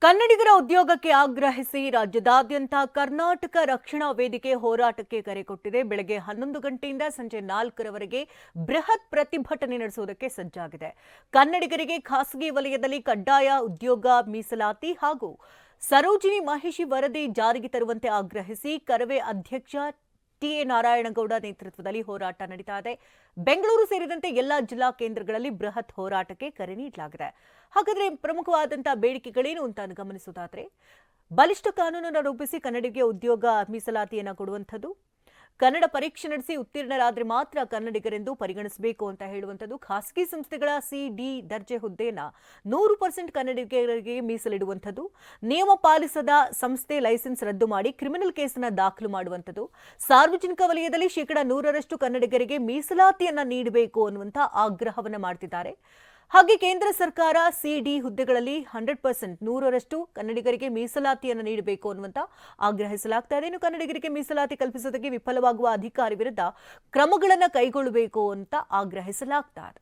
ಕನ್ನಡಿಗರ ಉದ್ಯೋಗಕ್ಕೆ ಆಗ್ರಹಿಸಿ ರಾಜ್ಯದಾದ್ಯಂತ ಕರ್ನಾಟಕ ರಕ್ಷಣಾ ವೇದಿಕೆ ಹೋರಾಟಕ್ಕೆ ಕರೆ ಕೊಟ್ಟಿದೆ. ಬೆಳಗ್ಗೆ 11 ಗಂಟೆಯಿಂದ ಸಂಜೆ 4ರವರೆಗೆ ಬೃಹತ್ ಪ್ರತಿಭಟನೆ ನಡೆಸುವುದಕ್ಕೆ ಸಜ್ಜಾಗಿದೆ. ಕನ್ನಡಿಗರಿಗೆ ಖಾಸಗಿ ವಲಯದಲ್ಲಿ ಕಡ್ಡಾಯ ಉದ್ಯೋಗ ಮೀಸಲಾತಿ ಹಾಗೂ ಸರೋಜಿನಿ ಮಹಿಷಿ ವರದಿ ಜಾರಿಗೆ ತರುವಂತೆ ಆಗ್ರಹಿಸಿ ಕರವೇ ಅಧ್ಯಕ್ಷ ಟಿ.ಎ. ನಾರಾಯಣಗೌಡ ನೇತೃತ್ವದಲ್ಲಿ ಹೋರಾಟ ನಡೀತಾ ಇದೆ. ಬೆಂಗಳೂರು ಸೇರಿದಂತೆ ಎಲ್ಲಾ ಜಿಲ್ಲಾ ಕೇಂದ್ರಗಳಲ್ಲಿ ಬೃಹತ್ ಹೋರಾಟಕ್ಕೆ ಕರೆ ನೀಡಲಾಗಿದೆ. ಹಾಗಾದ್ರೆ ಪ್ರಮುಖವಾದಂತಹ ಬೇಡಿಕೆಗಳೇನು ಅಂತ ಗಮನಿಸುವುದಾದ್ರೆ, ಬಲಿಷ್ಠ ಕಾನೂನನ್ನು ರೂಪಿಸಿ ಕನ್ನಡಿಗರಿಗೆ ಉದ್ಯೋಗ ಮೀಸಲಾತಿಯನ್ನು ಕೊಡುವಂಥದ್ದು, ಕನ್ನಡ ಪರೀಕ್ಷೆ ನಡೆಸಿ ಉತ್ತೀರ್ಣರಾದರೆ ಮಾತ್ರ ಕನ್ನಡಿಗರೆಂದು ಪರಿಗಣಿಸಬೇಕು ಅಂತ ಹೇಳುವಂಥದ್ದು, ಖಾಸಗಿ ಸಂಸ್ಥೆಗಳ ಸಿ.ಡಿ ದರ್ಜೆ ಹುದ್ದೆಯನ್ನು 100% ಕನ್ನಡಿಗರಿಗೆ ಮೀಸಲಿಡುವಂಥದ್ದು, ನಿಯಮ ಪಾಲಿಸದ ಸಂಸ್ಥೆ ಲೈಸೆನ್ಸ್ ರದ್ದು ಮಾಡಿ ಕ್ರಿಮಿನಲ್ ಕೇಸನ್ನು ದಾಖಲು ಮಾಡುವಂಥದ್ದು, ಸಾರ್ವಜನಿಕ ವಲಯದಲ್ಲಿ 100% ಕನ್ನಡಿಗರಿಗೆ ಮೀಸಲಾತಿಯನ್ನು ನೀಡಬೇಕು ಅನ್ನುವಂಥ ಆಗ್ರಹವನ್ನು ಮಾಡ್ತಿದ್ದಾರೆ. ಹಾಗೆ ಕೇಂದ್ರ ಸರ್ಕಾರ ಸಿ.ಡಿ ಹುದ್ದೆಗಳಲ್ಲಿ 100% ಕನ್ನಡಿಗರಿಗೆ ಮೀಸಲಾತಿಯನ್ನು ನೀಡಬೇಕು ಅನ್ನುವಂತ ಆಗ್ರಹಿಸಲಾಗ್ತಾ ಇದೆ. ಇನ್ನು ಕನ್ನಡಿಗರಿಗೆ ಮೀಸಲಾತಿ ಕಲ್ಪಿಸೋದಕ್ಕೆ ವಿಫಲವಾಗುವ ಅಧಿಕಾರಿ ವಿರುದ್ಧ ಕ್ರಮಗಳನ್ನು ಕೈಗೊಳ್ಳಬೇಕು ಅಂತ ಆಗ್ರಹಿಸಲಾಗ್ತಾ ಇದೆ.